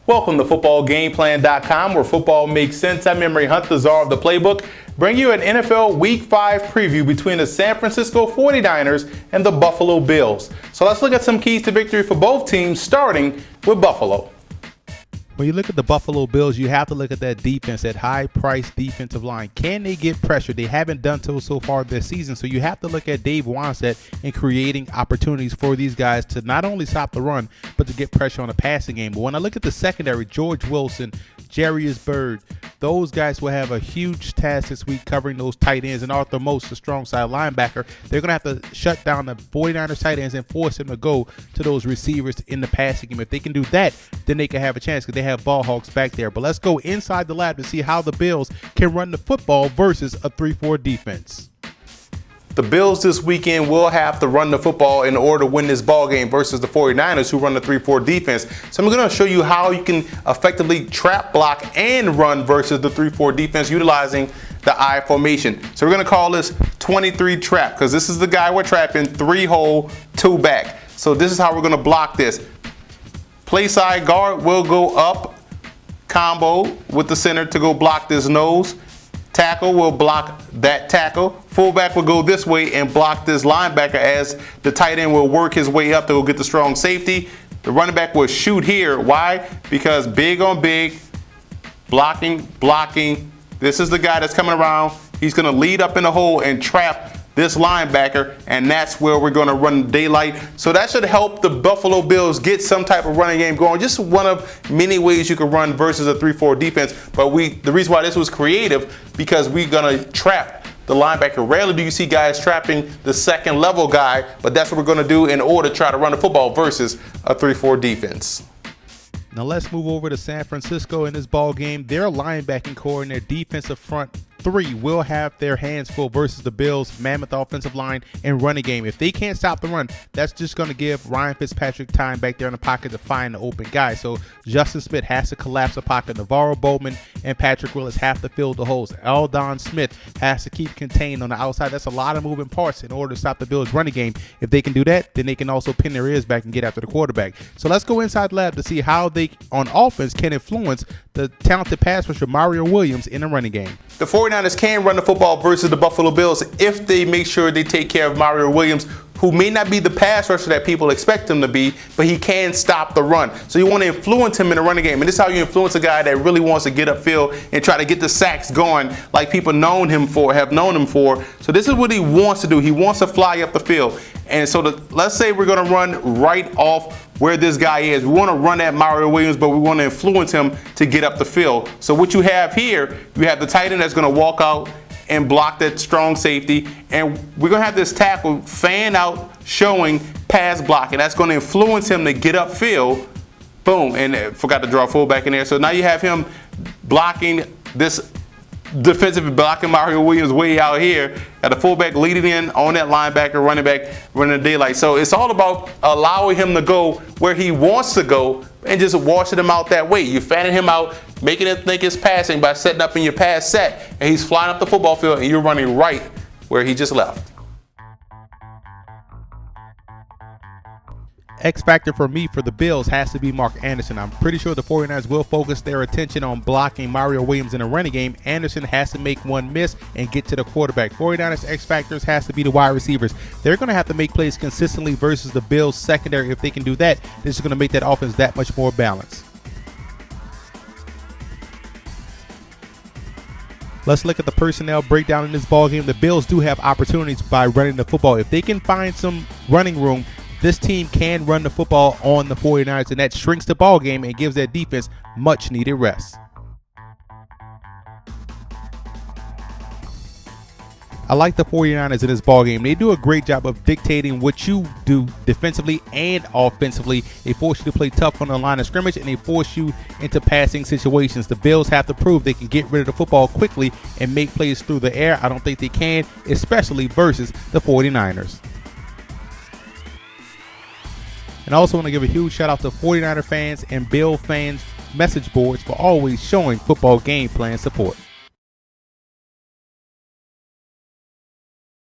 Welcome to footballgameplan.com, where football makes sense. I'm Emery Hunt, the czar of the playbook, bring you an NFL Week 5 preview between the San Francisco 49ers and the Buffalo Bills. So let's look at some keys to victory for both teams, starting with Buffalo. When you look at the Buffalo Bills, you have to look at that defense, that high-priced defensive line. Can they get pressure? They haven't done so far this season, so you have to look at Dave Wannstedt in creating opportunities for these guys to not only stop the run, but to get pressure on the passing game. But when I look at the secondary, George Wilson, Jarius Byrd, those guys will have a huge task this week covering those tight ends, and Arthur Most, the strong side linebacker. They're going to have to shut down the 49ers tight ends and force them to go to those receivers in the passing game. If they can do that, then they can have a chance because they have ball hawks back there. But let's go inside the lab to see how the Bills can run the football versus a 3-4 defense. The Bills this weekend will have to run the football in order to win this ball game versus the 49ers, who run the 3-4 defense. So I'm going to show you how you can effectively trap, block, and run versus the 3-4 defense utilizing the I formation. So we're going to call this 23 trap, because this is the guy we're trapping, 3 hole, 2 back. So this is how we're going to block this. Play side guard will go up, combo with the center to go block this nose. Tackle will block that tackle. Fullback will go this way and block this linebacker as the tight end will work his way up to go get the strong safety. The running back will shoot here. Why? Because big on big, blocking. This is the guy that's coming around. He's going to lead up in the hole and trap this linebacker, and that's where we're going to run daylight. So that should help the Buffalo Bills get some type of running game going. Just one of many ways you can run versus a 3-4 defense. But the reason why this was creative, because we're going to trap the linebacker. Rarely do you see guys trapping the second level guy, but that's what we're going to do in order to try to run the football versus a 3-4 defense. Now let's move over to San Francisco in this ball game. Their linebacking core and their defensive front 3 will have their hands full versus the Bills' mammoth offensive line and running game. If they can't stop the run, that's just going to give Ryan Fitzpatrick time back there in the pocket to find the open guy. So Justin Smith has to collapse the pocket. Navarro Bowman and Patrick Willis have to fill the holes. Aldon Smith has to keep contained on the outside. That's a lot of moving parts in order to stop the Bills' running game. If they can do that, then they can also pin their ears back and get after the quarterback. So let's go inside the lab to see how they, on offense, can influence the talented pass rusher Mario Williams in the running game. The 49ers can run the football versus the Buffalo Bills if they make sure they take care of Mario Williams, who may not be the pass rusher that people expect him to be, but he can stop the run. So you want to influence him in the running game. And this is how you influence a guy that really wants to get upfield and try to get the sacks going like people have known him for. So this is what he wants to do. He wants to fly up the field. And so let's say we're going to run right off where this guy is. We want to run at Mario Williams, but we want to influence him to get up the field. So what you have here, you have the tight end that's going to walk out and block that strong safety, and we're going to have this tackle fan out showing pass blocking. That's going to influence him to get upfield. Boom, and I forgot to draw fullback in there. So now you have him blocking this defensive, blocking Mario Williams way out here. Got the fullback leading in on that linebacker, running back, running the daylight. So it's all about allowing him to go where he wants to go and just washing him out that way. You're fanning him out, making him think it's passing by setting up in your pass set, and he's flying up the football field, and you're running right where he just left. X factor for me for the Bills has to be Mark Anderson. I'm pretty sure the 49ers will focus their attention on blocking Mario Williams in a running game. Anderson has to make one miss and get to the quarterback. 49ers X factors has to be the wide receivers. They're going to have to make plays consistently versus the Bills secondary. If they can do that, this is going to make that offense that much more balanced. Let's look at the personnel breakdown in this ball game. The Bills do have opportunities by running the football. If they can find some running room, this team can run the football on the 49ers, and that shrinks the ball game and gives that defense much needed rest. I like the 49ers in this ball game. They do a great job of dictating what you do defensively and offensively. They force you to play tough on the line of scrimmage, and they force you into passing situations. The Bills have to prove they can get rid of the football quickly and make plays through the air. I don't think they can, especially versus the 49ers. And I also want to give a huge shout out to 49er fans and Bill fans message boards for always showing football game plan support.